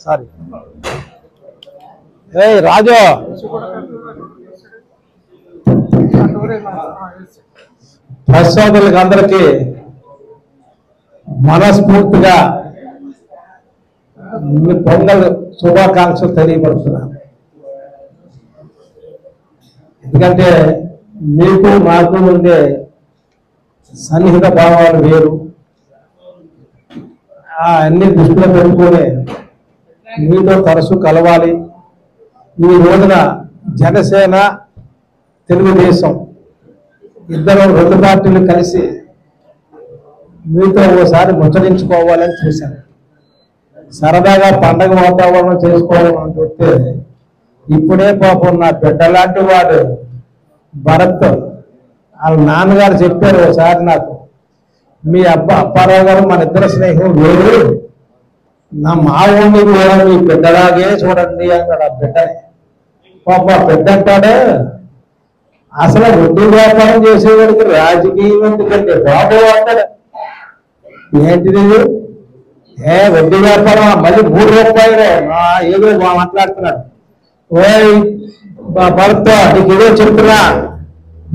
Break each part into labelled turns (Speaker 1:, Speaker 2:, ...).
Speaker 1: Sorry రాజు ప్రసోదరులకు అందరికీ మనస్ఫూర్తిగా పొంగల్ శుభాకాంక్షలు తెలియపడుతున్నాను. ఎందుకంటే మీకు నాకు ఉండే సన్నిహిత భావాలు వేరు. అన్ని దృష్టిలో పెట్టుకొని మీతో తరచు కలవాలి. ఈ రోజున జనసేన తెలుగుదేశం ఇద్దరు రెండు పార్టీలు కలిసి మీతో ఓసారి ముచ్చరించుకోవాలని చూశాను. సరదాగా పండగ వాతావరణం చేసుకోవాలని చూస్తే ఇప్పుడే పాపం నా బిడ్డ లాంటి వాడు భరత్ వాళ్ళ నాన్నగారు చెప్పారు ఒకసారి నాకు, మీ అప్పారావు గారు మన ఇద్దరు స్నేహం వేరు, నా మావుని కూడా మీ బిడ్డలాగే చూడండి అన్నాడు. ఆ బిడ్డని పాప బిడ్డ అంటాడు, అసలు వడ్డీ వ్యాపారం చేసేవాడికి రాజకీయం ఎందుకంటే బాబు అంటాడు. ఏంటిది వడ్డీ వ్యాపారం మళ్ళీ 3 రూపాయలు ఏదో మాట్లాడుతున్నాడు. ఓయ్ భర్త నీకు ఏదో చెప్తున్నా,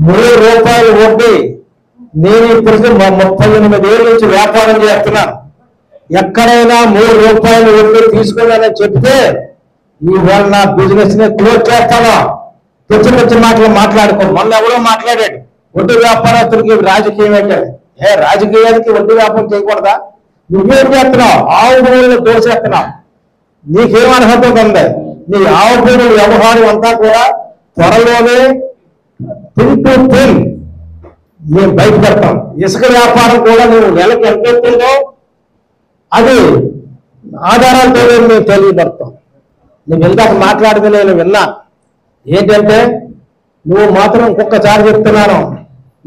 Speaker 1: 3 రూపాయలు వడ్డీ. నేను ఇప్పటికీ 38 ఏళ్ళ నుంచి వ్యాపారం చేస్తున్నాను. ఎక్కడైనా 3 రూపాయలు వడ్డీ తీసుకున్నానని చెప్తే ఈవేళ నా బిజినెస్ ని క్లోజ్ చేస్తాను. పిచ్చి మాటలు మాట్లాడుకో. మొన్న ఎవరో మాట్లాడాడు, వడ్డీ వ్యాపారస్తులకి రాజకీయం ఏంటంటే, రాజకీయానికి వడ్డీ వ్యాపారం చేయకూడదా? నువ్వేం చేస్తున్నావు? ఆవు భూములను దోసేస్తున్నావు. నీకేం అర్హత ఉంది? నీ ఆవు భూముల వ్యవహారం అంతా కూడా త్వరలోనే మేము బయట పెడతాం. ఇసుక వ్యాపారం కూడా నువ్వు నెలకి ఎంత ఎత్తుందో అది ఆధారాలతో మేము తెలియబడతాం. నువ్వు ఇందాక మాట్లాడితే నేను విన్నా. ఏంటంటే నువ్వు మాత్రం ఇంకొకసారి చెప్తున్నాను,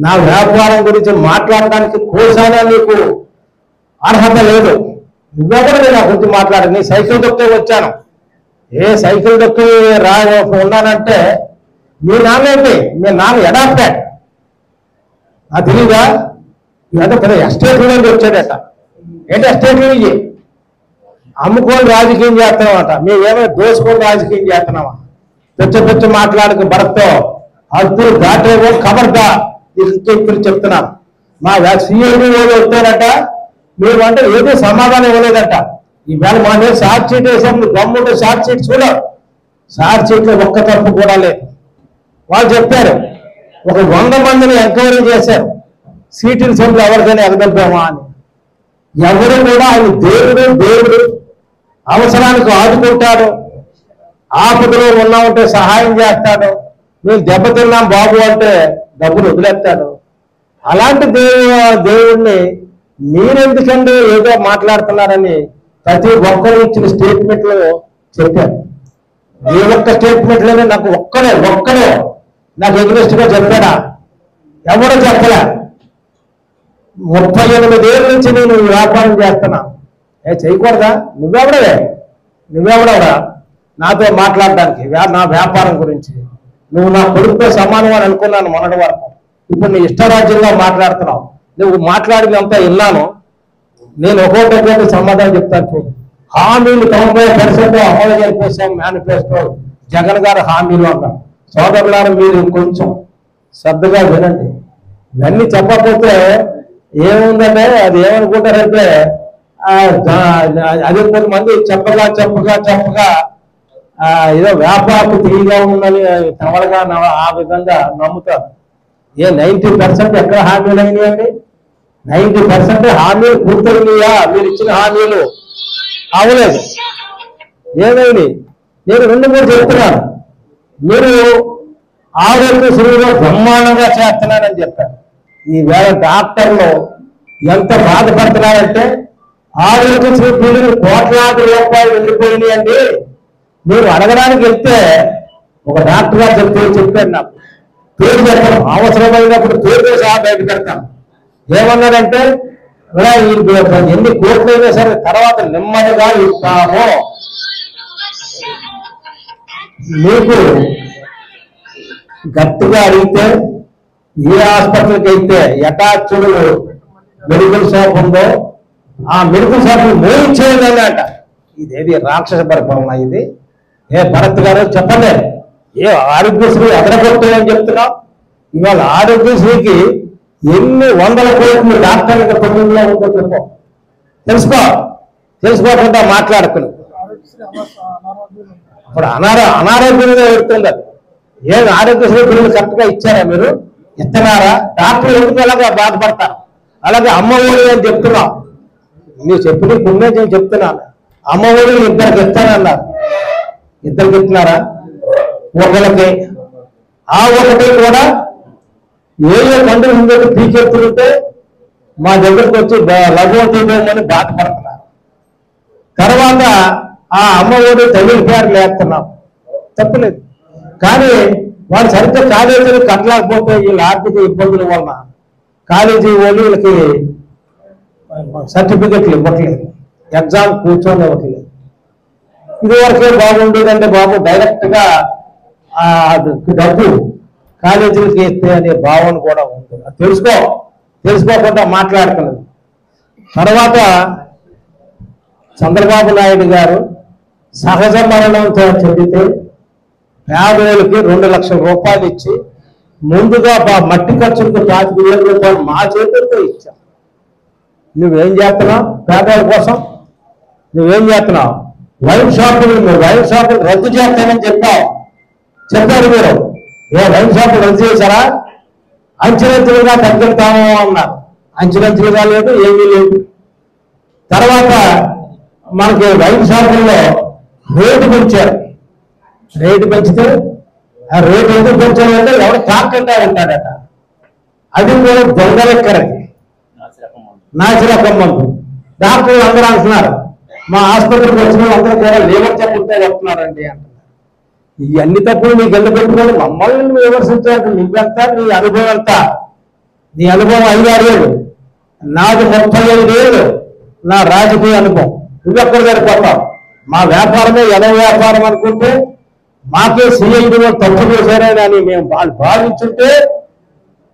Speaker 1: నా వ్యాపారం గురించి మాట్లాడడానికి కోసానా నీకు అర్హత లేదు. నువ్వెవరు నా గురించి మాట్లాడు. నీ సైకిల్ దొక్కే వచ్చాను. సైకిల్ దొక్కి ఉన్నానంటే మీ నాన్న ఏంటి? మీ నాన్న ఎడాప్టాడ్ నాకు తెలీదా? ఇదంతా పెద్ద ఎస్టేట్ నుంచి వచ్చాడట. ఏంటి ఎస్టేట్ నుంచి అమ్ముకొని రాజకీయం చేస్తున్నామట. మేమేమో దోసుకొని రాజకీయం చేస్తున్నామా? పెచ్చ మాట్లాడక భరత్తో అప్పుడు దాటేవో కబర్దా ఇప్పుడు చెప్తున్నాం. మా సీఎం వాళ్ళు వచ్చారట, మీరు అంటే ఏదో సమాధానం ఇవ్వలేదట. ఈవేళ మా మీద షార్ట్ షీట్ వేసాం. గమ్ముంటే షార్ట్ షీట్ చూడవు. షార్ట్ షీట్లో ఒక్క తప్పు కూడా లేదు. వాళ్ళు చెప్పారు ఒక 100 మందిని ఎంక్వైరీ చేశారు, సీటీల సొమ్ములు ఎవరికైనా ఎగదొద్దామా అని. ఎవరు కూడా ఆయన దేవుడు అవసరానికి ఆదుకుంటాడు, ఆపదలో ఉన్నామంటే సహాయం చేస్తాడు. మేము దెబ్బతిన్నాం బాబు అంటే డబ్బులు వదిలేస్తాడు. అలాంటి దేవుడిని మీరెందుకంటే ఏదో మాట్లాడుతున్నారని ప్రతి ఒక్కరు ఇచ్చిన స్టేట్మెంట్లు చెప్పారు. ఏ ఒక్క స్టేట్మెంట్లోనే నాకు ఒక్కడే నాకు ఎగ్నెస్ట్ గా చెప్పాడా? ఎవరో చెప్పలే. 38 ఏళ్ళ నుంచి నేను వ్యాపారం చేస్తున్నా. చేయకూడదా? నువ్వెవడవరా నాతో మాట్లాడడానికి నా వ్యాపారం గురించి? నువ్వు నా కొడుకుతో సమానం అని అనుకున్నాను మొన్నటి వరకు. ఇప్పుడు నీ ఇష్టరాజ్యంగా మాట్లాడుతున్నావు. నువ్వు మాట్లాడినంతా విన్నాను. నేను ఒక్కొక్కటి సమాధానం చెప్తాను చూడు. హామీలు 90% అమలు చేసేసాం మేనిఫెస్టో జగన్ గారు హామీలు అన్నారు. సోదరులారు మీరు కొంచెం శ్రద్ధగా వినండి. ఇవన్నీ చెప్పకపోతే ఏముందంటే అది ఏమనుకుంటారంటే అది కొంతమంది చెప్పగా ఏదో వ్యాపారం తీయగా ఉందని తమలుగా ఆ విధంగా నమ్ముతారు. 90% ఎక్కడ హామీలు అయినాయండి? 90% హామీలు పూర్తయినాయా? మీరు ఇచ్చిన హామీలు అవలేదు. ఏమైంది? నేను 2-3 చెప్తున్నాను. మీరు ఆరోగ్యశ్రీలో బ్రహ్మాండంగా చేస్తున్నారని చెప్పారు. ఈవేళ డాక్టర్లు ఎంత బాధపడుతున్నారంటే ఆరోగ్యశ్రీ బిల్లులు కోట్లాది రూపాయలు వెళ్ళిపోయినాయి అండి. మీరు అడగడానికి వెళ్తే ఒక డాక్టర్ గారు చెప్పారు నాకు, పేరు చెప్పడం అవసరమైనప్పుడు పేరు సహా బయట పెడతాను. ఏమన్నారంటే ఎన్ని కోట్లు అయినా సరే తర్వాత నెమ్మదిగా ఇస్తాము. మీకు గట్టిగా అడిగితే ఏ ఆసుపత్రికి అయితే యథాచుడు మెడికల్ షాప్ ఉందో ఆ మెడికల్ షాప్ మూవ్ చేయాలి అంట. ఇదేది రాక్షస పరిపాలన ఇది? ఏ భరత్ గారు చెప్పండి, ఏ ఆరోగ్యశ్రీ అదరగొట్టాయని చెప్తున్నావు? ఇవాళ ఆరోగ్యశ్రీకి ఎన్ని వందల కోట్లు డాక్టర్లకు తొమ్మిదిలో ఉందో చెప్పు. తెలుసుకోకుండా మాట్లాడుకుని ఇప్పుడు అనారోగ్యంగా పెడుతుంది. ఏం ఆరోగ్యశ్రీ బిల్లులు కరెక్ట్గా ఇచ్చారా మీరు? ఇస్తున్నారా? డాక్టర్లు ఎందుకు అలాగా బాధపడతారు? అలాగే అమ్మ ఒడి అని చెప్తున్నావు. నువ్వు చెప్పి పుణ్యం నేను చెప్తున్నాను. అమ్మ ఒడి ఇద్దరికి ఇస్తానన్నారు. ఇద్దరికి ఇస్తున్నారా? ఒకరికి. ఆ ఒకటి కూడా ఏ పండుగ ఉందో పీకెత్తుంటే మా దగ్గరకు వచ్చి లఘువని బాధపడుతున్నారు. తర్వాత ఆ అమ్మ ఒడి తమిళ పేరు లేస్తున్నాం, తప్పలేదు. కానీ వాళ్ళు సరిగ్గా కాలేజీలు కట్టలేకపోతే వీళ్ళ ఆర్థిక ఇబ్బందుల వలన కాలేజీ వాళ్ళు వీళ్ళకి సర్టిఫికెట్లు ఇవ్వట్లేదు, ఎగ్జామ్ కూర్చొని ఇవ్వట్లేదు. ఇదివరకే బాగుండేదంటే బాబు డైరెక్ట్గా డబ్బు కాలేజీలకి ఇస్తే అనే భావన కూడా ఉంది. తెలుసుకోకుండా మాట్లాడుతున్నది. తర్వాత చంద్రబాబు నాయుడు గారు సహజ మరణంతో చెందితే పేదలకు 2 లక్షల రూపాయలు ఇచ్చి ముందుగా మట్టి ఖర్చులకు 5,000 రూపాయలు మా చేతులతో ఇచ్చాం. నువ్వేం చేస్తున్నావు పేదల కోసం? నువ్వేం చేస్తున్నావు? వైన్ షాపులు రద్దు చేస్తానని చెప్పారు మీరు. ఏ వైన్ షాపులు రద్దు చేశారా? అంచెలంచెలుగా తగ్గుతాము అన్నారు. అంచెలంచెలుగా లేదు, ఏమీ లేదు. తర్వాత మనకి వైన్ షాపుల్లో రేటు పెంచారు. రేటు పెంచితే ఆ రేటు ఎందుకు పెంచాలంటే ఎవరు తాకండా ఉంటాడట. అది కూడా దొంగలెక్కరది, నాసిరకం మందు. డాక్టర్లు అందరూ అంటున్నారు, మా ఆసుపత్రికి వచ్చిన అందరూ కూడా లేబర్ చెప్పుకుంటే చెప్తున్నారండి అంటున్నారు. ఇవన్నీ తప్పులు మీకు ఎందుకు పెట్టుకోండి? మమ్మల్ని విమర్శించాలంటే నువ్వెంత, నీ అనుభవం ఎంత? నీ అనుభవం 5-6 ఏళ్ళు, నాది 35 ఏళ్ళు నా రాజకీయ అనుభవం. నువ్వెక్కడ సరిపోతావు? మా వ్యాపారమే ఎదవ వ్యాపారం అనుకుంటే మాకే సిఐడి తప్పు చేశారని అని మేము వాళ్ళు భావించుంటే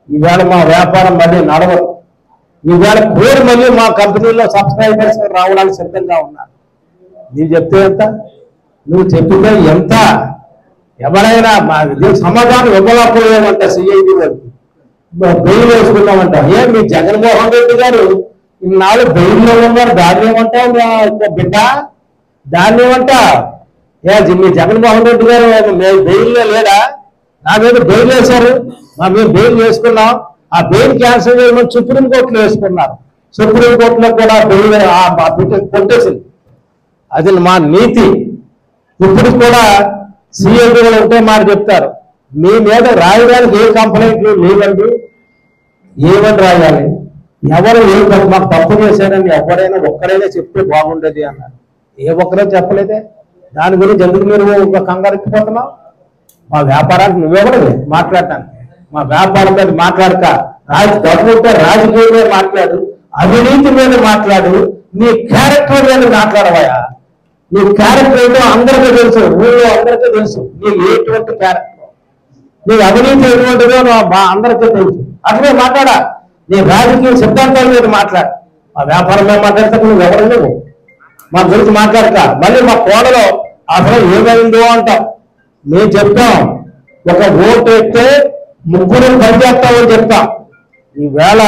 Speaker 1: ఈవేళ మా వ్యాపారం మళ్ళీ నడవదు. ఈవేళ కోరి మళ్ళీ మా కంపెనీలో సబ్స్క్రైబర్స్ రావడానికి సిద్ధంగా ఉన్నారు. నీవు చెప్తే ఎంత? నువ్వు చెప్పితే ఎంత? ఎవరైనా సమాధానం ఇవ్వలేకపోయామంట. సిఐడి వరకు బెయిల్ వేసుకున్నామంట. మీ జగన్మోహన్ రెడ్డి గారు ఇన్నాళ్ళు బెయిల్లో ఉన్నారు, దాన్ని ఏమంటావు బిడ్డ? దాన్ని ఏమంటా? మీ జగన్మోహన్ రెడ్డి గారు బెయిల్లో లేడా? నా మీద బెయిల్ వేశారు, మేము బెయిల్ వేసుకున్నాం. ఆ బెయిల్ క్యాన్సిల్ చేయమని సుప్రీంకోర్టులో వేసుకున్నారు. సుప్రీంకోర్టులో కూడా బెయిల్ కొట్టేసింది. అది మా నీతి. ఇప్పుడు కూడా సిఐడి వాళ్ళు ఒకటే మాట చెప్తారు, మీ మీద రాయడానికి ఏ కంప్లైంట్లు లేవండి, ఏమని రాయాలి? ఎవరు మాకు తప్పు చేశారని ఎవరైనా ఒక్కరైనా చెప్తే బాగుండేది అన్నారు. ఏ ఒక్కరో చెప్పలేదే. దాని గురించి ఎందుకు మీరు కంగారెత్తిపోతున్నావు? మా వ్యాపారానికి నువ్వెవరు మాట్లాడటానికి? మా వ్యాపారం మీద మాట్లాడక డబ్బు ఉంటే రాజకీయం మీద మాట్లాడు, అవినీతి మీద మాట్లాడు, నీ క్యారెక్టర్ మీద మాట్లాడవయా. నీ క్యారెక్టర్ ఏంటో అందరికీ తెలుసు, ఊళ్ళో అందరికీ తెలుసు. నీకు ఎటువంటి క్యారెక్టర్, నీ అవినీతి ఎటువంటిదో అందరికీ తెలుసు. అట్లే మాట్లాడా. నీ రాజకీయ సిద్ధాంతాల మీద మాట్లాడు. మా వ్యాపారం మీద మాట్లాడితే నువ్వు ఎవరు లేవు. మా గురించి మాట్లాడక మళ్ళీ మా కోడలో అసలు ఏమైందో అంటాం. మేము చెప్తాం, ఒక ఓటు ఎత్తే 3 పనిచేస్తామని చెప్తాం. ఈవేళ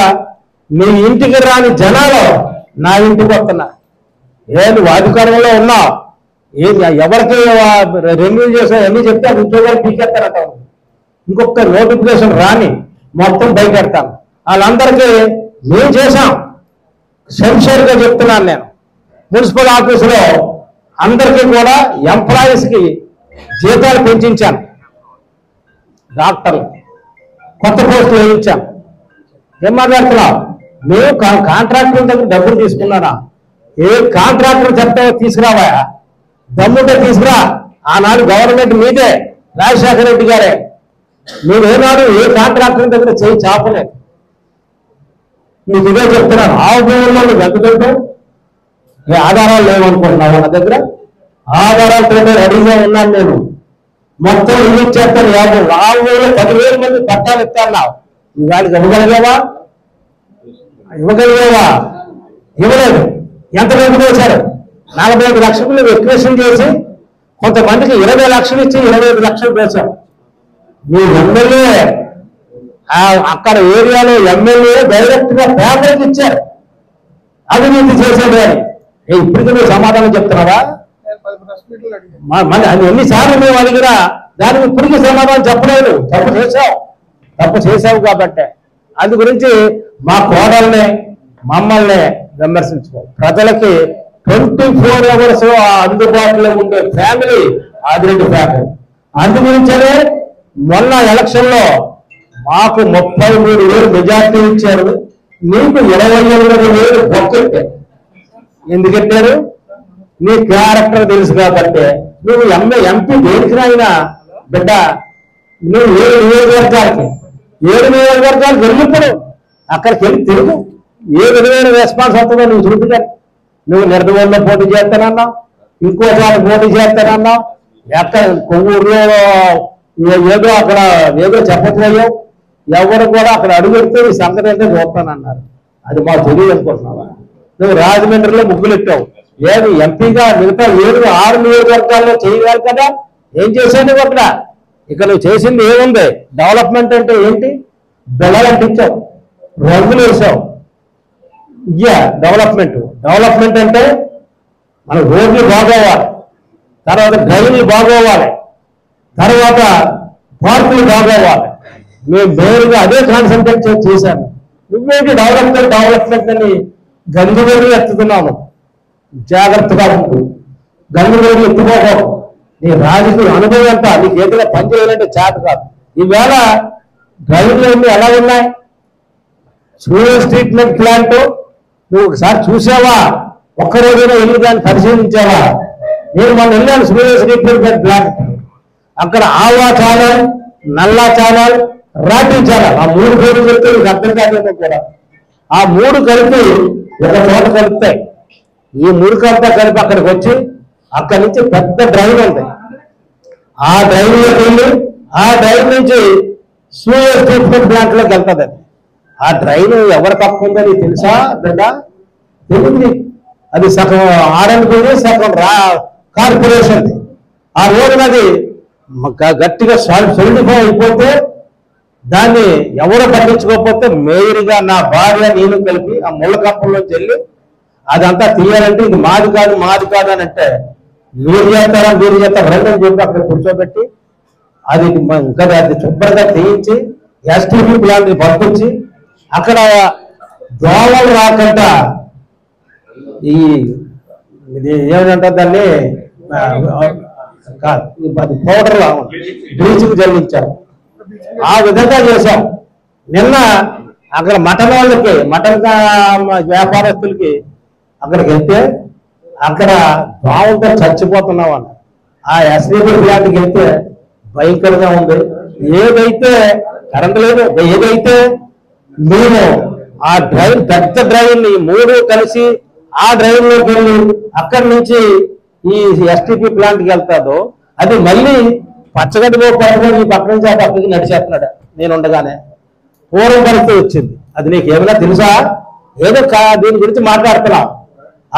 Speaker 1: నీ ఇంటికి రాని జనాలు నా ఇంటికి వస్తున్నా. నువ్వు అధికారంలో ఉన్నావు, ఎవరికి రెన్యూ చేసా అన్నీ చెప్తే ఉద్యోగాలు పీకెత్తారట. ఇంకొక నోటిఫికేషన్ రాని మొత్తం బయటెడతాను. వాళ్ళందరికీ మేము చేశాం. సిన్సియర్గా చెప్తున్నాను నేను. మున్సిపల్ ఆఫీసులో అందరికీ కూడా ఎంప్లాయీస్కి జీతాలు పెంచాను. డాక్టర్లు కొత్త పోస్టులు వేయించాం. ఏం మాట్లాడుతున్నావు? మేము కాంట్రాక్టర్ దగ్గర డబ్బులు తీసుకున్నానా? ఏ కాంట్రాక్టర్ చెప్తా తీసుకురావా? దమ్ముంటే తీసుకురా. ఆనాడు గవర్నమెంట్ మీదే, రాజశేఖర రెడ్డి గారే. మేము ఏనాడు ఏ కాంట్రాక్టర్ దగ్గర చేయి చాపలేదు. మీకు ఇదే చెప్తున్నాను. ఆవు భూముల్లో నువ్వు వెతుకుంటే ఏ ఆధారాలు లేవనుకుంటున్నావు నా దగ్గర? ఆధారాలతో రెడీగా ఉన్నాను నేను. మొత్తం ఇల్లు ఇచ్చేస్తాను. 10,000 మంది పట్టాలు ఇస్తాన్నావు. ఇవాళకి ఇవ్వగలిగావా? ఇవ్వలేదు. ఎంతమంది వేశారు? 45 లక్షలు ఎక్వేషన్ చేసి కొంతమందికి 20 లక్షలు ఇచ్చి 25 లక్షలు వేశారు. మీ ఎమ్మెల్యే అక్కడ ఏరియాలో ఎమ్మెల్యే డైరెక్ట్ గా పేపర్కి ఇచ్చారు అవినీతి చేశాడు అని. ఇప్పటికీ నువ్వు సమాధానం చెప్తున్నావా? అది ఎన్నిసార్లు మేము అడిగినా దానికి ఇప్పటికీ సమాధానం చెప్పలేదు. తప్పు చేసావు కాబట్టి అందు గురించి మా కోడల్ని మమ్మల్ని విమర్శించుకో. ప్రజలకి 24 hours అందుబాటులో ఉండే ఫ్యామిలీ ఆదిరెడ్డి ఫ్యామిలీ. అందు గురించే మొన్న ఎలక్షన్ లో మాకు 33,000 మెజార్టీ ఇచ్చారు, నీకు 28,000 బొక్కెట్టారు. ఎందుకెట్టారు? నీ క్యారెక్టర్ తెలుసు కాబట్టి. నువ్వు ఎంపీ దేనికినైనా బిడ్డ నువ్వు 7 నియోజకవర్గాలకు వెళ్ళిప్పుడు అక్కడికి వెళ్ళి తిరుగు. ఏ విధమైన రెస్పాన్స్ అవుతుందో నువ్వు చూపుగా. నువ్వు నిర్దవల్లో పోటీ చేస్తానన్నావు, ఇంకోసారి పోటీ చేస్తానన్నావు, ఎక్కడ కొవ్వూరులో ఏదో అక్కడ ఏదో చెప్పట్లేవు. ఎవరు కూడా అక్కడ అడుగుపెడితే ఈ సంగతి అయితే చూస్తానన్నారు. అది మాకు తెలియదు అనుకుంటున్నావా? నువ్వు రాజమండ్రిలో ముగ్గులెట్టావు. ఏది ఎంపీగా మిగతా 6 నియోజకవర్గాల్లో చేయగలరు కదా. ఏం చేశావు నువ్వు అక్కడ? ఇక నువ్వు చేసింది ఏముంది? డెవలప్మెంట్ అంటే ఏంటి? బిళ్ళలు అంటించావు, రంగులు వేసావు. డెవలప్మెంట్ అంటే మన రోడ్లు బాగోవాలి, తర్వాత డ్రైన్లు బాగోవాలి, తర్వాత పార్కులు బాగోవాలి. మేము మేలుగా అదే కాన్సన్ట్రేట్ చేశాను. నువ్వేంటి డెవలప్మెంట్ అని గంగువేలు ఎత్తుతున్నాము. జాగ్రత్తగా ఉండు, గంగువేలు ఎత్తుకోకూడదు. నీ రాజకీయ అనుభవం అంతా నీకు ఏదైనా పని చేయాలంటే చేత కాదు. ఈవేళ డ్రైన్లు ఎలా ఉన్నాయి? సూరేజ్ ట్రీట్మెంట్ ప్లాంట్ నువ్వు ఒకసారి చూసావా? ఒక్కరోజైనా వెళ్ళి దాన్ని పరిశీలించావా? నేను మొన్న వెళ్ళాను సూరేజ్ ట్రీట్మెంట్ ప్లాంట్. అక్కడ ఆవా ఛానల్, నల్లా ఛానల్, రాటి ఛానల్, ఆ 3 పేర్లు చెప్తే నీకు అర్థం కాదేమో కూడా. ఆ 3 కలిపి ఒక చోట కలుపుతాయి. ఈ 3 కలిపి అక్కడికి వచ్చి అక్కడి నుంచి పెద్ద డ్రైన్ ఉంది. ఆ డ్రైన్లోకి వెళ్ళి ఆ డ్రైన్ నుంచి సూరేజ్ ట్రీట్మెంట్ ప్లాంట్ లోకి వెళ్తుంది. ఆ డ్రైన్ ఎవరి తప్పు ఉందో నీకు తెలుసా బిడ్డ? తెలియదు. అది సగం ఆర్ఎండ్బీ, సగం కార్పొరేషన్. ఆ రోజున అది గట్టిగా సొలిడిఫై అయిపోతే దాన్ని ఎవరు పట్టించుకోకపోతే మేయర్గా నా భార్య నేను కలిపి ఆ ముళ్ళ కప్పంలోంచి వెళ్ళి అదంతా తీయాలంటే ఇది మాది కాదు అని అంటే మీరు చేస్తారా రండి అని చెప్పి అక్కడ కూర్చోబెట్టి అది ఇంకా అది శుభ్రంగా తీయించి ఎస్టీపీ ప్లాంట్ పంపించి అక్కడ దోమలు రాకుండా ఈ ఏమంటారు దాన్ని పౌడర్ బ్లీచింగ్ జల్లించారు. ఆ విధంగా చేశాం. నిన్న అక్కడ మటన్ వాళ్ళకి, మటన్ వ్యాపారస్తులకి అక్కడికి వెళ్తే అక్కడ దోమలతో చచ్చిపోతున్నాం అన్న. ఆ ఎస్టీపీ ప్లాంట్కి వెళ్తే భయంకరంగా ఉంది. ఏదైతే కరెంట్ లేదు, ఏదైతే మేము ఆ డ్రైన్ పెద్ద డ్రైన్ ఈ 3 కలిసి ఆ డ్రైన్ లోకి వెళ్ళి అక్కడి నుంచి ఈ ఎస్టీపీ ప్లాంట్కి వెళ్తాదో అది మళ్ళీ పచ్చగడ్డి పట్టుకొని ఈ పక్క నుంచి ఆ పక్కకి నడిచేస్తున్నాడు. నేను ఉండగానే పూర్వం పరిస్థితి వచ్చింది. అది నీకు ఏమైనా తెలుసా? ఏదో దీని గురించి మాట్లాడుతున్నా.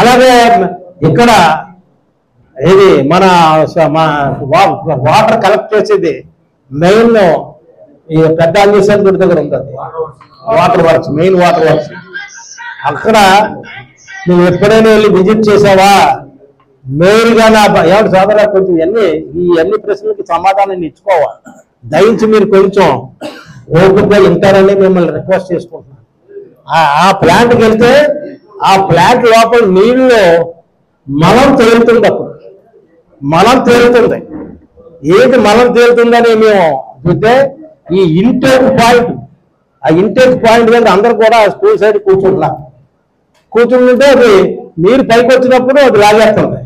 Speaker 1: అలాగే ఇక్కడ ఇది మన వాటర్ కలెక్ట్ చేసేది మెయిన్ ఈ పెద్ద అంజేశ్వరం గుడి దగ్గర ఉంటుంది water works, main water works. అక్కడ నువ్వు ఎప్పుడైనా వెళ్ళి విజిట్ చేసావా? మేలుగా నా ఏమంటే సోదరా కొంచెం ఈ అన్ని ప్రశ్నలకి సమాధానం ఇచ్చుకోవాలి. దయించి మీరు కొంచెం ఓపికగా వింటారని మిమ్మల్ని రిక్వెస్ట్ చేసుకుంటున్నాను. ఆ ప్లాంట్కి వెళ్తే ఆ ప్లాంట్ లోపల నీళ్ళలో మలం తేలుతుంది. అప్పుడు మలం తేలుతుంది. ఏది మలం తేలుతుందని మేము చూస్తే ఈ ఇంటేక్ పాయింట్, ఆ ఇంటేక్ పాయింట్ దగ్గర అందరూ కూడా స్కూల్ సైడ్ కూర్చుంటుంటే అది నీరు పైకి వచ్చినప్పుడు అది లాగేస్తుంది.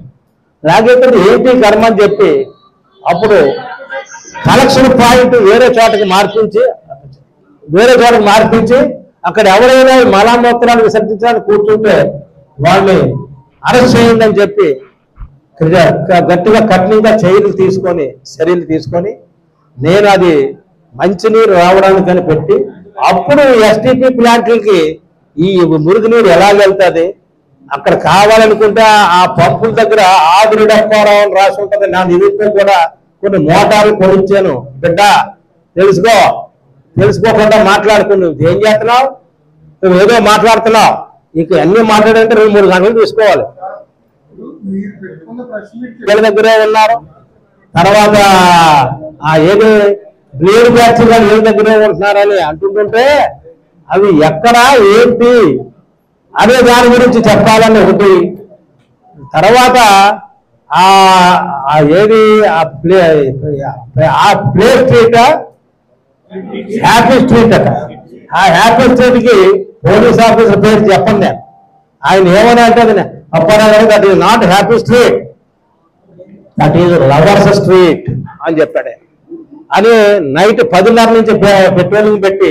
Speaker 1: ఏంటి కర్మ అని చెప్పి అప్పుడు కలెక్షన్ పాయింట్ వేరే చోటకి మార్పించి అక్కడ ఎవరైనా మలామూత్రాలు విసర్జించడానికి కూర్చుంటే వాళ్ళని అరెస్ట్ చేయండి చెప్పి గట్టిగా కఠినంగా చర్యలు తీసుకొని నేను అది మంచినీరు రావడానికి అని పెట్టి అప్పుడు ఎస్టీపీ ప్లాంట్లకి ఈ మురుగునీరు ఎలా వెళ్తుంది, అక్కడ కావాలనుకుంటే ఆ పంపుల దగ్గర ఆదురు డప్పారావు అని రాసి ఉంటుంది. నా నిరూపణ కూడా కొన్ని మోటార్లు కొనిచ్చాను. బిడ్డ తెలుసుకోకుండా మాట్లాడుకున్నావు. ఏం చేస్తున్నావు? నువ్వు ఏదో మాట్లాడుతున్నావు. ఇక అన్ని మాట్లాడంటే 2-3 గంటలు తీసుకోవాలి. వీళ్ళ దగ్గరే ఉన్నారు. తర్వాత ఏది బ్లేడ్ బ్యాచ్ గారు వీళ్ళ దగ్గరే ఉంటున్నారని అంటుంటుంటే అవి ఎక్కడా ఏంటి అనే దాని గురించి చెప్పాలని ఒకటి. తర్వాత ఏది ప్లే స్ట్రీట్ హ్యాపీ స్ట్రీట్ అట. ఆ హ్యాపీ స్ట్రీట్ కి పోలీస్ ఆఫీసర్ పేరు చెప్పండి. ఆయన ఏమని అంటే Apparao that is not happy street, that is lovers street అని చెప్పాడు. అని నైట్ 10:30 నుంచి పెట్రోలింగ్ పెట్టి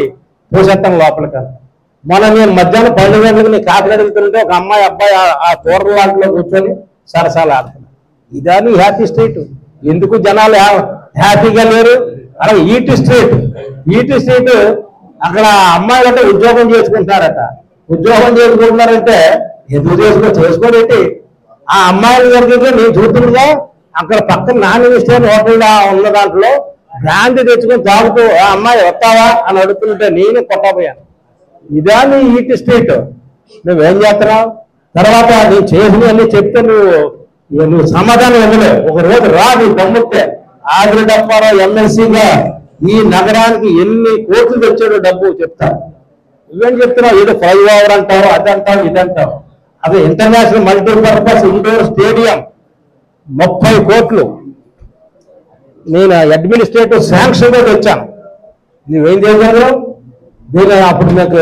Speaker 1: పోసేస్తాను లోపలికి. నేను మధ్యాహ్నం 12 గంటలకు నేను కాకినాడ వెళ్తుంటే ఒక అమ్మాయి అబ్బాయి ఆ తోరలాంటిలో కూర్చొని సరసాలు ఆడుతున్నారు. ఇదాని హ్యాపీ స్ట్రీట్. ఎందుకు జనాలు హ్యాపీగా లేరు? అలాగే ఈటీ స్ట్రీట్ అక్కడ అమ్మాయిలు అంటే ఉద్యోగం చేసుకుంటున్నారట. ఉద్యోగం చేసుకుంటున్నారంటే ఎందుకు చేసుకోడేంటి? ఆ అమ్మాయిల దగ్గర నేను చూస్తుండగా అక్కడ పక్కన నాన్ వెజిటేరియన్ హోటల్ ఉన్న దాంట్లో బ్రాండ్ తెచ్చుకొని తాగుతూ ఆ అమ్మాయి వస్తావా అని అడుగుతుంటే నేను కొట్టబోయాను. ఇదాని ఈటీ స్ట్రీట్. నువ్వేం చేస్తున్నావు? తర్వాత నేను చేసినవన్నీ చెప్తే నువ్వు సమాధానం ఇవ్వలేవు. ఒక రోజు రా, నీ దమ్ముతే ఆదురు డప్పారావు ఎమ్మెల్సీగా ఈ నగరానికి ఎన్ని కోట్లు తెచ్చాడో డబ్బు చెప్తా. నువ్వేం చెప్తున్నావు? ఏదో ఫ్లైఓవర్ అంటావు, అదంటావు, ఇదంటావు. అదే ఇంటర్నేషనల్ మల్టీపర్పస్ ఇండోర్ స్టేడియం 30 కోట్లు నేను అడ్మినిస్ట్రేటివ్ శాంక్షన్ కూడా తెచ్చాను. నువ్వేం చేశారు? నేను అప్పుడు మీకు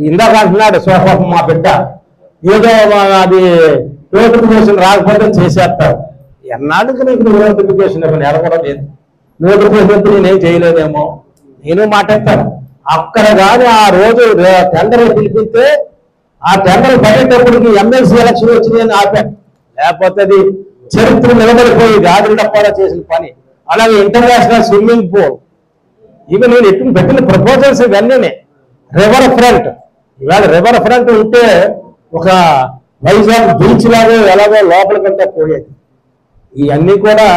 Speaker 1: ఇందాక అంటున్నాడు సోఫా మా బిడ్డ ఏదో అది నోటిఫికేషన్ రాకపోతే చేసేస్తావు. ఎన్నాళ్ళకి నీకు నోటిఫికేషన్ నెల కూడా లేదు. నోటిఫికేషన్ నేనేం చేయలేదేమో, నేను మాట్లాడతాను. అక్కడ కానీ ఆ రోజు టెండర్ పిలిపిస్తే ఆ టెండర్ పడేటప్పటికి ఎమ్మెల్సీ ఎలక్షన్ వచ్చిందని ఆపాను. లేకపోతే అది చరిత్ర నిలబడిపోయేది. ఆదురు డప్పారావు చేసిన పని. అలాగే ఇంటర్నేషనల్ స్విమ్మింగ్ పూల్, ఇవి నేను ఎప్పుడు పెట్టిన ప్రపోజల్స్ ఇవన్నీ. రివర్ ఫ్రంట్, ఇవాళ రివర్ ఫ్రంట్ ఉంటే ఒక వైజాగ్ బీచ్ లాగా ఎలాగో లోపలికంటే పోయేది. ఇవన్నీ కూడా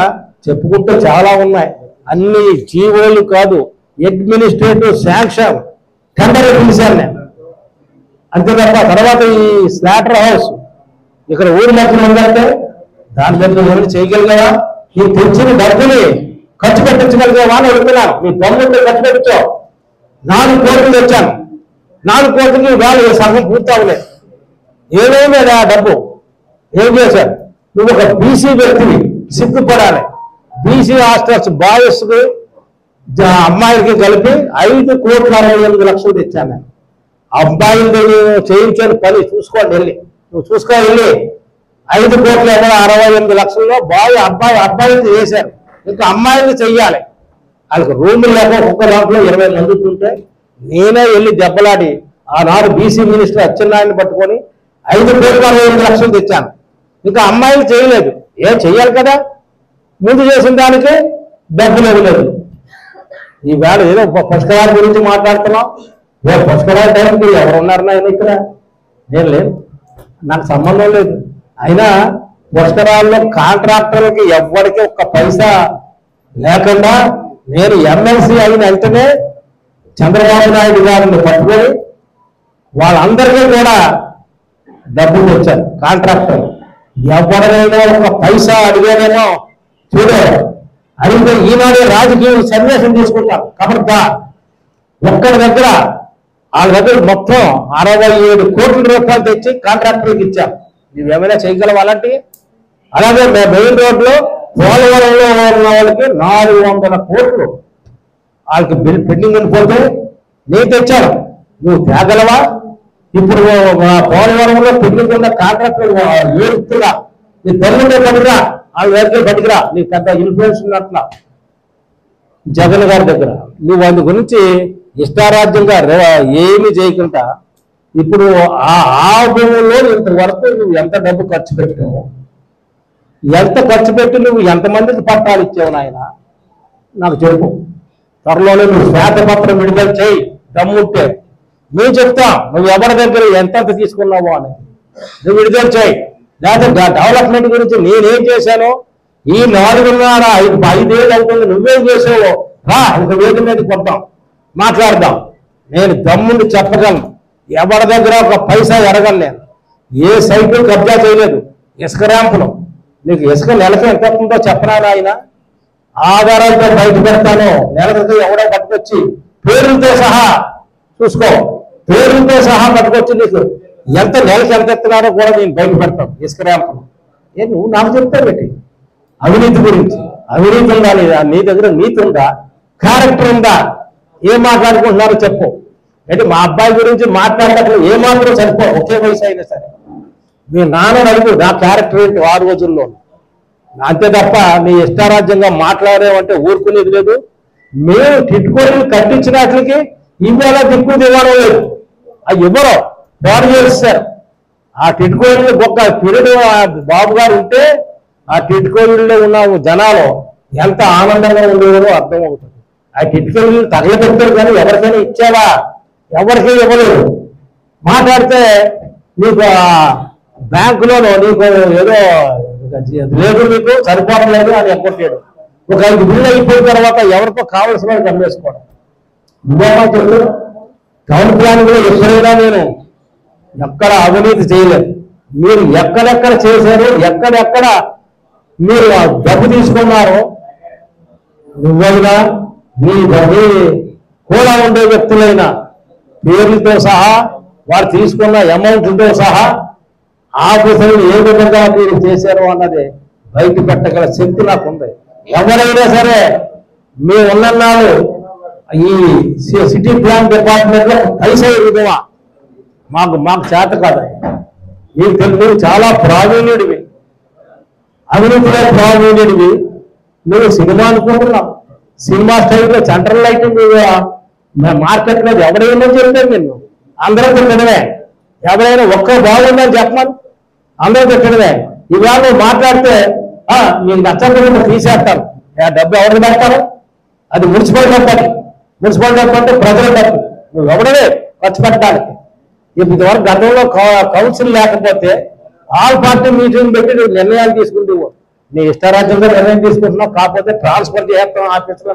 Speaker 1: చెప్పుకుంటూ చాలా ఉన్నాయి. అన్ని జీవోలు కాదు, అడ్మినిస్ట్రేటివ్ శాంక్షన్ టెండర్ పిలిచాను నేను అంతే తప్ప. తర్వాత ఈ స్లాటర్ హౌస్ ఇక్కడ ఊరి మధ్యలో ఉందంటే దాని మీద ఏమైనా చేయగలిగావా? ఈ తెచ్చిన డబ్బుని ఖర్చు పెట్టించగలిగావా అని అడుగుతున్నాను. నీ దమ్ముంటే ఖర్చు పెట్టించావు. 4 కోట్లు తెచ్చాను. 4 కోట్లకి వాళ్ళు సగం పూర్తి అవ్వలేదు. ఏమేమి ఆ డబ్బు ఏం చేశారు? నువ్వు ఒక బీసీ వ్యక్తిని సిగ్గుపడాలి. బీసీ హాస్టల్స్ బాయ్స్కి అమ్మాయిలకి కలిపి 5,68,00,000 తెచ్చాను నేను. అబ్బాయిలు చేయించని పని చూసుకోండి వెళ్ళి, నువ్వు చూసుకోవాలి వెళ్ళి. 5,68,00,000 అబ్బాయిలు చేశారు. ఇంకా అమ్మాయిలు చెయ్యాలి. వాళ్ళకి రూములు లేక ఒక్క దాంట్లో 20 మంది ఉంటుంటే నేనే వెళ్ళి దెబ్బలాడి ఆనాడు బీసీ మినిస్టర్ అచ్చెన్నాయుడిని పట్టుకొని 5,68,00,000 తెచ్చాను. ఇంకా అమ్మాయిలు చేయలేదు. ఏం చెయ్యాలి కదా, ముందు చేసిన దానికి డబ్బులు ఇవ్వలేదు. ఈవేళ ఏదో పుష్కరాల గురించి మాట్లాడుతున్నాం. పుష్కరాల టైంకి ఎవరున్నారు నాయన ఇక్కడ? నేను లేదు, నాకు సంబంధం లేదు. అయినా పుష్కరాల్లో కాంట్రాక్టర్లకి ఎవ్వరికి ఒక్క పైసా లేకుండా నేను ఎమ్మెల్సీ అయిన వెంటనే చంద్రబాబు నాయుడు గారిని పట్టుకొని వాళ్ళందరికీ కూడా డబ్బులు తెచ్చారు. కాంట్రాక్టర్ ఎవరైనా ఒక పైసా అడిగానేమో చూడే అడిగితే ఈనాడే రాజకీయ సన్యాసం తీసుకుంటారు. కాబట్టి ఒక్కడి దగ్గర వాళ్ళ దగ్గర మొత్తం 67 కోట్ల రూపాయలు తెచ్చి కాంట్రాక్టర్కి ఇచ్చాం. నువ్వేమైనా చేయగలవు అలాంటి? అలాగే మెయిన్ రోడ్లో పోలవరంలో ఉన్న వాళ్ళకి 400 కోట్లు వాళ్ళకి బిల్ పెండింగ్ ఉండిపోతే నేను తెచ్చాను. నువ్వు తేగలవా? ఇప్పుడు పోలవరంలో పెండింగ్ ఉన్న కాంట్రాక్టర్ ఏడుతున్నా, నీ తల్లిండే పడిరా, వాళ్ళ దగ్గర పడికిరా. నీకు పెద్ద ఇన్ఫ్లుయెన్స్ ఉన్నట్లా జగన్ గారి దగ్గర. నువ్వు అందు గురించి ఇష్టారాజ్యంగా ఏమి చేయకుండా ఇప్పుడు ఆ భూముల్లో ఇంతవరకు నువ్వు ఎంత డబ్బు ఖర్చు పెట్టావు, ఎంత ఖర్చు పెట్టి నువ్వు ఎంతమందికి పట్టాలు ఇచ్చావు నాయన నాకు చెప్పు. త్వరలోనే నువ్వు శ్వేతపత్రం విడుదల చేయి దమ్ముంటే. మేము చెప్తాం నువ్వు ఎవరి దగ్గర ఎంతెంత తీసుకున్నావో అని. నువ్వు విడుదల చేయి. లేకపోతే డెవలప్మెంట్ గురించి నేనేం చేశాను, ఈ 4.5 అవుతుంది నువ్వేం చేసావో రా, ఒక వేదిక మీద కొడతాం, మాట్లాడదాం. నేను దమ్ముండి చెప్పగలను, ఎవరి దగ్గర ఒక పైసా ఎరగను. నేను ఏ సైకిల్ కబ్జా చేయలేదు. ఇసుక ర్యాంపులో నీకు ఇసుక నెలకి ఎంత వస్తుందో చెప్పనా ఆయన, ఆధారాలతో బయట పెడతాను. నెలకి ఎవడో పట్టుకొచ్చి పేర్లతో సహా చూసుకో, పేర్లతో సహా పట్టుకొచ్చి నీకు నెలకి ఎంత ఎత్తున్నారో కూడా నేను బయట పెడతాను ఇసుక ర్యాంపులో. నువ్వు నాకు చెప్తావు పెట్టి అవినీతి గురించి. అవినీతి ఉందా లేదా? నీ దగ్గర నీతి ఉందా, క్యారెక్టర్ ఉందా? ఏం మాట్లాడుకుంటున్నారో చెప్పు. అంటే మా అబ్బాయి గురించి మాట్లాడేటప్పుడు ఏమాత్రం సరిపో, ఒకే వయసు అయినా సరే మీ నాన్న అడుగు నా క్యారెక్టర్ ఏంటి ఆ రోజుల్లో. అంతే తప్ప నీ ఇష్టారాజ్యంగా మాట్లాడేవంటే ఊరుకునేది లేదు. మేము టిట్కోలు కట్టించినట్లకి ఇవాళ దిక్కు దిగడం లేదు. అవి ఎవరో బాడు చేస్తారు. ఆ టిట్కోలు ఒక్క పిరియడ్ బాబు గారు ఉంటే ఆ టిట్కోలులో ఉన్న జనాలు ఎంత ఆనందంగా ఉండేవారో అర్థమవుతుంది. ఆ టిట్కోలు తగలబెట్టారు కానీ ఎవరికైనా ఇచ్చావా? ఎవరికీ ఇవ్వలేదు. మాట్లాడితే నీకు బ్యాంకులోనూ నీకు ఏదో లేదు, నీకు సరిపోవట్లేదు అని ఎక్కొట్టాడు. ఒక 5 బిల్లు అయిపోయిన తర్వాత ఎవరికో కావలసిన వాళ్ళకి అమ్మేసుకోవడం. ఇంకేమో చెప్పు, టౌన్ ప్లానింగ్ లో ఎప్పుడైనా నేను ఎక్కడ అవినీతి చేయలేదు. మీరు ఎక్కడెక్కడ చేశారు, ఎక్కడెక్కడ మీరు డబ్బు తీసుకున్నారో, నువ్వైనా నీ డబ్బు కూడా ఉండే వ్యక్తులైనా పేర్లతో సహా వారు తీసుకున్న అమౌంట్తో సహా ఆఫీసులు ఏ విధంగా మీరు చేశారు అన్నది బయట పెట్టగల శక్తి నాకు ఉంది. ఎవరైనా సరే మేము ఉన్నన్నాళ్ళు ఈ సిటీ ప్లాన్ డిపార్ట్మెంట్ లో పైసా విధమా మాకు చేత కాదు. మీకు తెలుగు చాలా ప్రావీణ్యుడివి, అవినీతిలో ప్రావీణ్యుడివి. నువ్వు సినిమా అనుకుంటున్నావు, సినిమా స్టైల్లో సెంట్రల్ లైటింగ్ మార్కెట్ లో ఎవరైనా చెప్పారు నిన్ను, అందరూ తిట్టడమే. ఎవరైనా ఒక్క బాగుందని చెప్పమని అందరూ తిట్టడమే. ఇవాళ నువ్వు మాట్లాడితే మీకు నచ్చకుండా తీసేస్తారు. డబ్బు ఎవరికి పెడతారు? అది మున్సిపల్ డబ్బు. మున్సిపల్ డబ్బు అంటే ప్రజల డబ్బు, నువ్వు ఎవడవే ఖర్చు పెట్టడానికి. ఇదివరకు గతంలో కౌన్సిల్ లేకపోతే ఆల్ పార్టీ మీటింగ్ పెట్టి నువ్వు నిర్ణయాలు తీసుకుంటూ నీ ఇష్టారాజ్యంగా నిర్ణయం తీసుకుంటున్నావు. కాకపోతే ట్రాన్స్ఫర్ చేస్తాం ఆఫీసులో.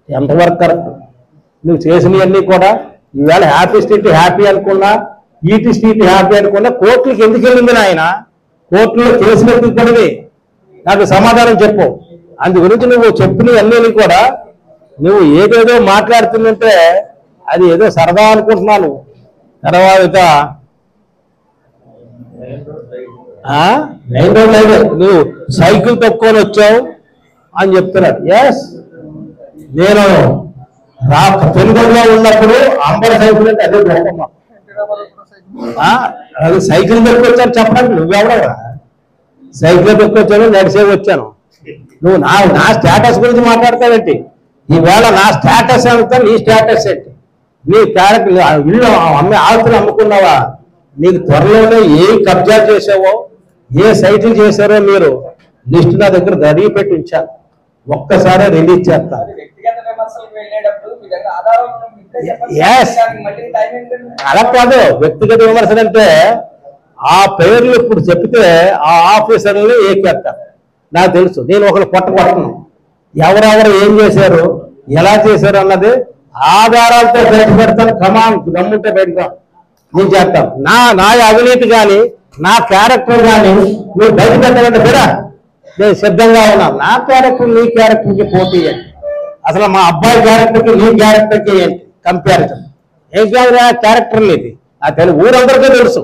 Speaker 1: ఎంతవరకు కరెక్ట్? నువ్వు చేసినవన్నీ కూడా ఈవేళ హ్యాపీ స్ట్రీట్ హ్యాపీ అనుకున్నా, ఈటీ స్ట్రీట్ హ్యాపీ అనుకున్నా, కోర్టులకు ఎందుకు వెళ్ళింది నాయన? కోర్టులో కేసులు ఎందుకు పడివి? నాకు సమాధానం చెప్పు. అందు గురించి నువ్వు చెప్పినవన్నీ కూడా నువ్వు ఏదేదో మాట్లాడుతుందంటే అది ఏదో సరదా అనుకుంటున్నాను. తర్వాత మెయిన్ రోడ్ అయితే నువ్వు సైకిల్ తొక్కొని వచ్చావు అని చెప్తున్నాడు. ఎస్, నేను పెనుగొండలో ఉన్నప్పుడు అంబర్ సైకిల్ అంటే అదే గొప్ప. అది సైకిల్ దొరికొచ్చాను చెప్పడానికి నువ్వెవడవా? సైకిల్ దొరికొచ్చాను, నడిసే వచ్చాను. నువ్వు నా స్టేటస్ గురించి మాట్లాడతావేంటి? ఈవేళ నా స్టేటస్ అంతా నీ స్టేటస్ ఏంటి? నీ క్యారెక్టర్ ఇల్లు ఆస్తులు అమ్ముకున్నావా? నీకు త్వరలోనే ఏ కబ్జా చేసావో, ఏ సైట్లు చేశారో మీరు లిస్ట్ నా దగ్గర రెడీ పెట్టి ఉంచాను. ఒక్కసారి రిలీజ్ చేస్తాను. అలా కాదు, వ్యక్తిగత విమర్శలు అంటే ఆ పేర్లు ఇప్పుడు చెప్తే ఆ ఆఫీసర్లు ఏకేస్తారు. నాకు తెలుసు, నేను ఒకరు కొట్టను. ఎవరెవరు ఏం చేశారు, ఎలా చేశారు అన్నది ఆధారాలతో బయట పెడతాను. కమాన్ గమ్ముంటే బయటగా నేను చేస్తాను. నా అవినీతి కానీ నా క్యారెక్టర్ కానీ నువ్వు బయట పెట్టాలంటే బిడా నేను సిద్ధంగా ఉన్నాను. నా క్యారెక్టర్ నీ క్యారెక్టర్కి పోటీ ఏంటి? అసలు మా అబ్బాయి క్యారెక్టర్కి నీ క్యారెక్టర్కి ఏంటి కంపారిజన్? ఏం క్యారెక్టర్ నీది ఆ తెలుగు ఊరందరికీ తెలుసు.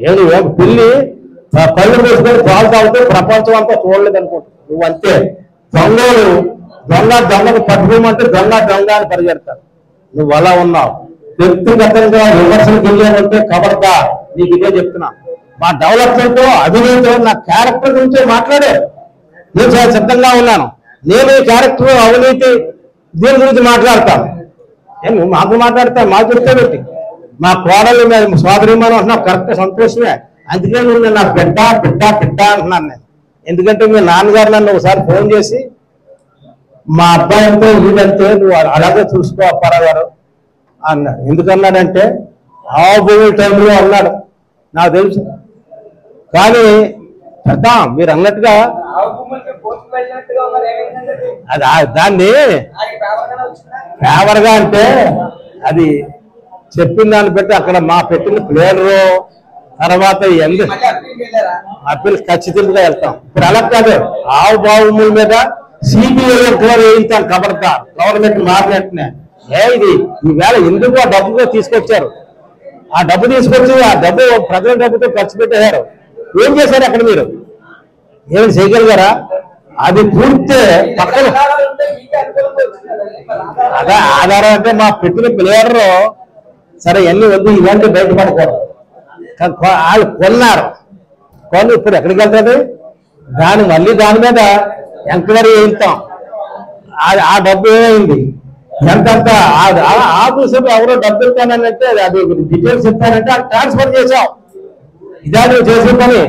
Speaker 1: ఏం పిల్లి కళ్ళు మూసుకొని పాలు తాగుతూ ప్రపంచం అంతా చూడలేదు అనుకుంటా. నువ్వు అంతే. దొంగకు పట్టుకోమంటే దొంగ అని పరిగెడతారు. నువ్వు అలా ఉన్నావు. వ్యక్తిగతంగా విమర్శలకు వెళ్ళామంటే కబర్దా, నీకు ఇదే చెప్తున్నా. మా డెవలప్మెంట్ అవినీతి నా క్యారెక్టర్ గురించే మాట్లాడే నేను చాలా సిద్ధంగా ఉన్నాను. నేను ఈ క్యారెక్టర్ అవినీతి దీని గురించి మాట్లాడతాను. నువ్వు మాకు మాట్లాడతావు, మాకు చెప్తే పెట్టి మా కోడలు సోదరిమానం అంటున్నావు. కరెక్ట్, సంతోషమే. అందుకే నువ్వు నా బిడ్డ అంటున్నాను నేను. ఎందుకంటే మీ నాన్నగారు నన్ను ఒకసారి ఫోన్ చేసి మా అబ్బాయితో వీడంతే నువ్వు అలాగే చూసుకో అప్పారావు గారు అన్నాడు. ఎందుకన్నాడంటే ఆ భూమి టైంలో అన్నాడు, నాకు తెలుసు. కానీ పెద్దాం మీరు అన్నట్టుగా దాన్ని ఫేవర్గా అంటే అది చెప్పిన దాన్ని బట్టి అక్కడ మా పెట్టిన ప్లేయరు తర్వాత అప్పీల్ ఖచ్చితంగా వెళ్తాం. ఇప్పుడు అలా కాదు, ఆవు బావుముల మీద సిబిఐ ఎంక్వైరీ వేయించాం. ఖబర్దార్ గవర్నమెంట్ మారినట్టునే ఇది ఈవేళ ఎందుకు ఆ డబ్బుగా తీసుకొచ్చారు, ఆ డబ్బు తీసుకొచ్చి ఆ డబ్బు ప్రజల డబ్బుతో ఖర్చు పెట్టారు. ఏం చేశారు అక్కడ మీరు? ఏమైనా చేయగలిగారా? అది పూర్తే పక్కన అదే ఆధారం అంటే మా పెట్టిన ప్లేయర్ సరే ఎన్ని వద్దు ఇలాంటి బయటపడకూడదు. వాళ్ళు కొన్నారు, కొని ఇప్పుడు ఎక్కడికి వెళ్తుంది? మళ్ళీ దాని మీద ఎంక్వైరీ చేయిస్తాం. ఆ డబ్బు ఏమైంది, ఎంతంత ఆఫీసులో ఎవరో డబ్బు ఇస్తానంటే అది డీటెయిల్స్ ఇస్తానంటే అది ట్రాన్స్ఫర్ చేసాం. ఇదా నువ్వు చేసే పని?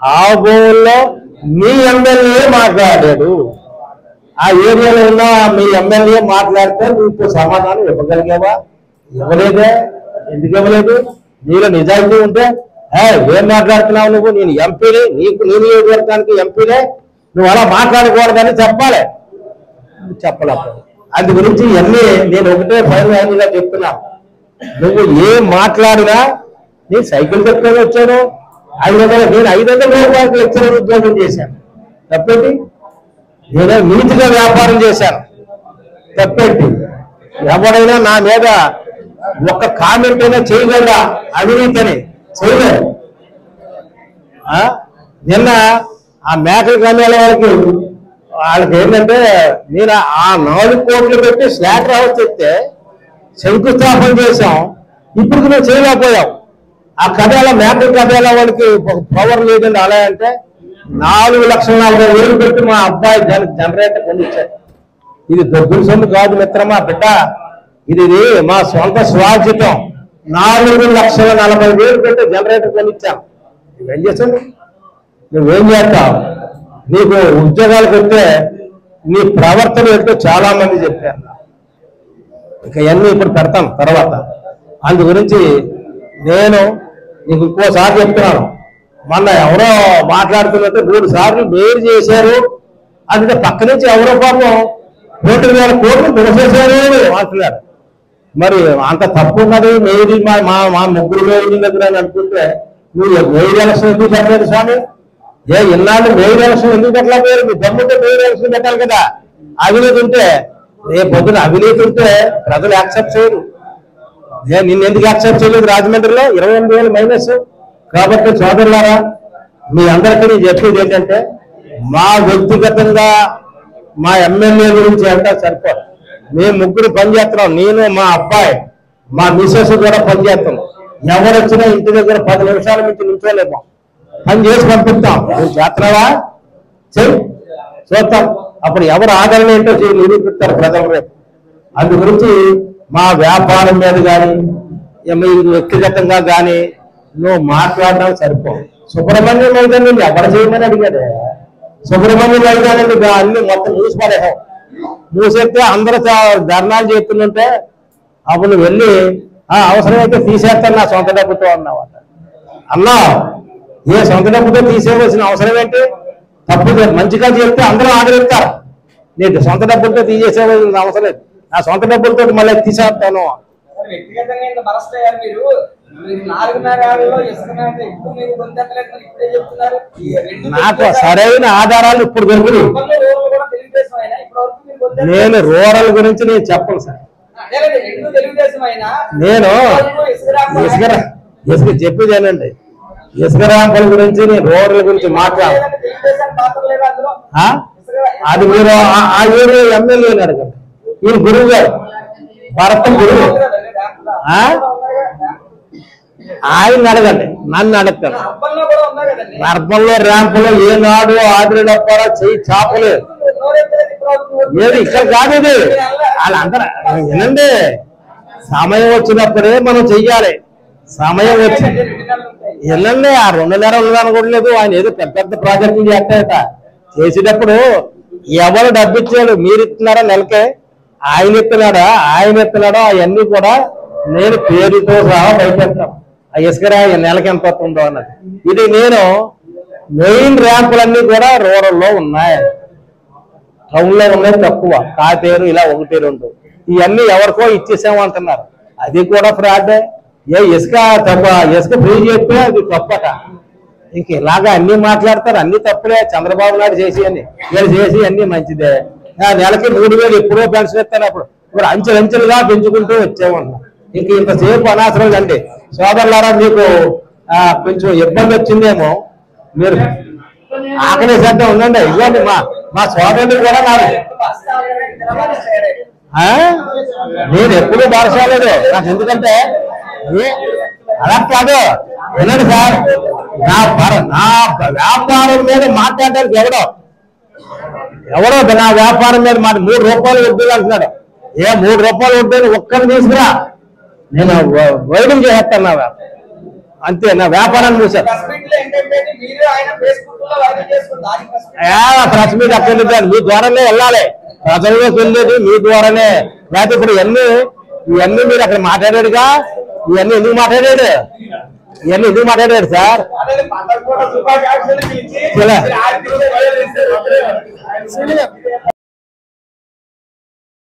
Speaker 1: ఆ భూముల్లో మీ ఎమ్మెల్యే మాట్లాడాడు, ఆ ఏరియాలో ఉన్న మీ ఎమ్మెల్యే మాట్లాడితే నువ్వు సమాధానం ఇవ్వగలిగావా? ఇవ్వలేదే. ఎందుకు ఇవ్వలేదు? నీలో నిజాయితీ ఉంటే ఏం మాట్లాడుతున్నావు నువ్వు? నేను ఎంపీని, నీకు నీ నియోజకవర్గానికి ఎంపీనే, నువ్వు అలా మాట్లాడకూడదని చెప్పాలి. చెప్పలేకపోతే అందు గురించి ఇవన్నీ నేను ఒకటే ఫైనల్గా చెప్తున్నా. నువ్వు ఏం మాట్లాడినా నేను సైకిల్ చెప్పుకొని వచ్చాను, 500 నేను 500 రూపాయలకు లెక్చరర్ ఉద్యోగం చేశాను. తప్పేంటి? నేను నీతిగా వ్యాపారం చేశాను. తప్పేంటి? ఎవరైనా నా మీద ఒక్క కామెంట్ అయినా చేయగలరా? అవినీతిని చేయలేదు. నిన్న ఆ మేకల కన్యాల వాళ్ళకి ఏంటంటే నేను ఆ 4 కోట్లు పెట్టి స్లాటర్ హౌస్ చెప్తే శంకుస్థాపన చేశాం. ఇప్పుడు మేము చేయలేకపోయాం. ఆ కథల మేకల కథల వాళ్ళకి పవర్ లేదండి. అలా అంటే 4,40,000 పెట్టి మా అబ్బాయి జనరేటర్ కొనిచ్చాడు. ఇది దొబ్బుల సొమ్ము కాదు మిత్రమా బిడ్డ, ఇది మా సొంత స్వార్జితం. 4,40,000 పెట్టి జనరేటర్ కొనిచ్చాం. నువ్వేం చేసావు? నువ్వేం చేస్తావు? నీకు ఉద్యోగాలకు వస్తే నీ ప్రవర్తన ఏంటో చాలా మంది చెప్పారు. ఇక ఇవన్నీ ఇప్పుడు పెడతాను తర్వాత. అందు గురించి నేను నీకు ఇంకోసారి చెప్తున్నాను. మొన్న ఎవరో మాట్లాడుతున్నట్టు 3 సార్లు మేలు చేశారు అంటే పక్క నుంచి ఎవరో పాపం 2,000 కోట్లు దొరికేశారు అంటున్నారు. మరి అంత తప్పు ఉన్నది మేరీ మా ముగ్గురు మేరీ దగ్గర అని అనుకుంటే నువ్వు మేరీ ఎలక్షన్ ఎందుకు పెట్టలేదు స్వామి? ఇన్నాళ్ళు మేరీ ఎలక్షన్ ఎందుకు పెట్టలేకపోయారు? మీ దమ్ముంటే మేరీ ఎలక్షన్ పెట్టాలి కదా. అవినీతి ఉంటే రేపు పొద్దున అవినీతి ఉంటే ప్రజలు యాక్సెప్ట్ చేయరు. నిన్ను ఎందుకు యాక్సెప్ట్ చేయలేదు? రాజమండ్రిలో 28,000 మైనస్. కాబట్టి సోదరులారా, మీ అందరికీ నేను చెప్పేది ఏంటంటే మా వ్యక్తిగతంగా మా ఎమ్మెల్యే గురించి అంటే సరిపోదు. మేము ముగ్గురు పనిచేస్తున్నాం. నేను, మా అబ్బాయి, మా మిసెస్ కూడా పనిచేస్తున్నాం. ఎవరు వచ్చినా ఇంటి దగ్గర 10 నిమిషాల నుంచి నిల్చోలేము. పని చేసి పంపిస్తాం. నువ్వు చేస్తున్నావా? చెయ్యి, చూస్తాం. అప్పుడు ఎవరు ఆదరణ ఏంటో నిరూపిస్తారు ప్రజలు రేపు. అందు గురించి మా వ్యాపారం మీద కానీ వ్యక్తిగతంగా కానీ నువ్వు మాట్లాడడం సరిపో. సుబ్రహ్మణ్యం మైదానం ఎవరు చేయమని అడిగాడు? సుబ్రహ్మణ్యం మైదానం అన్ని మొత్తం మూసిపడేసాం. మూసేస్తే అందరూ ధర్నాలు చేస్తుంటే అప్పుడు నువ్వు వెళ్ళి అవసరమైతే తీసేస్తాను నా సొంత డబ్బుతో అన్నావు. అన్నా ఏ సొంత డబ్బుతో తీసేయవలసిన అవసరం ఏంటి? తప్పు మంచిగా చేస్తే అందరూ ఆదరిస్తారు. నేను సొంత డబ్బులతో తీసేసేవలసిన అవసరం లేదు. నా సొంత డబ్బులతో మళ్ళీ తీసేస్తాను. నాకు సరైన ఆధారాలు ఇప్పుడు దొరికినాయి. నేను రూరల్ గురించి నేను చెప్పను సార్. నేను ఇసుక చెప్పేదేనండి. ఇసుక ర్యాంపుల గురించి నేను రూరల్ గురించి మాట్లాడాను. అది మీరు ఆ ఏరియా ఎమ్మెల్యేని అడగండి. ఈయన గురువు గారు, భరతం గురువు, ఆయన అడగండి, నన్ను అడుగుతాను. అర్బన్లో ర్యాంపులో ఏనాడు ఆదిరేడప్పారా చెయ్యి చాపలేదు. ఏది ఇక్కడ కాదు, ఇది వాళ్ళందరూ వినండి. సమయం వచ్చినప్పుడే మనం చెయ్యాలి. సమయం వచ్చి వెళ్ళండి. ఆ 2 నెలలు అనుకోవట్లేదు. ఆయన ఏదో పెద్ద పెద్ద ప్రాజెక్టులు చేస్తాయట. చేసేటప్పుడు ఎవరు డబ్బు ఇచ్చాడు? మీరు ఇస్తున్నారా నెలకే? ఆయన ఇస్తున్నాడా? అవన్నీ కూడా నేను పేరుతో సహా బయటెడతాను. ఆ ఇసుక నెలకి ఎంత వస్తుందో అన్నది. ఇది నేను మెయిన్ ర్యాంపులన్నీ కూడా రూరల్లో ఉన్నాయి, టౌన్ లో ఉన్నాయి తక్కువ, కాపేరు ఇలా 1, 2 ఇవన్నీ ఎవరికో ఇచ్చేసామంటున్నారు. అది కూడా ఫ్రాడ్. ఇసుక ఫ్రీ చేస్తే అది తప్పట. ఇంక ఇలాగా అన్ని మాట్లాడతారు, అన్ని తప్పులే. చంద్రబాబు నాయుడు చేసి అని వీళ్ళు చేసి అన్ని మంచిదే. నెలకి 3000 ఎప్పుడో పెన్షన్ ఇస్తాను, ఇప్పుడు అంచెలంచెలుగా పెంచుకుంటూ వచ్చామన్నారు. ఇంక ఇంతసేపు అనవసరం అండి సోదరులారా. మీకు కొంచెం ఇబ్బంది వచ్చిందేమో, మీరు ఆకలి శ్రద్ధ ఉందండి. ఇవ్వండి మా సోదరుడు కూడా నాకు నేను ఎప్పుడూ బారసాలేదు నాకు. ఎందుకంటే అలా కాదు, వినండి సార్, నా వ్యాపారం మీద మాట్లాడడానికి ఎవడో నా వ్యాపారం మీద 3 రూపాయలు వడ్డీలు అంటున్నాడు. 3 రూపాయలు వడ్డీలు ఒక్కరిని తీసుకురా, నేను వైద్యం చేసేస్తాను నా వ్యాపారం అంతే. నా వ్యాపారాన్ని చూసాను. ప్రెస్ మీట్ అక్కడ మీ ద్వారానే వెళ్ళాలి, ప్రజల్లోకి వెళ్ళేది మీ ద్వారానే. లేకపోతే ఇప్పుడు ఇవన్నీ మీరు అక్కడ మాట్లాడాడుగా, ఇవన్నీ ఎందుకు మాట్లాడాడు సార్?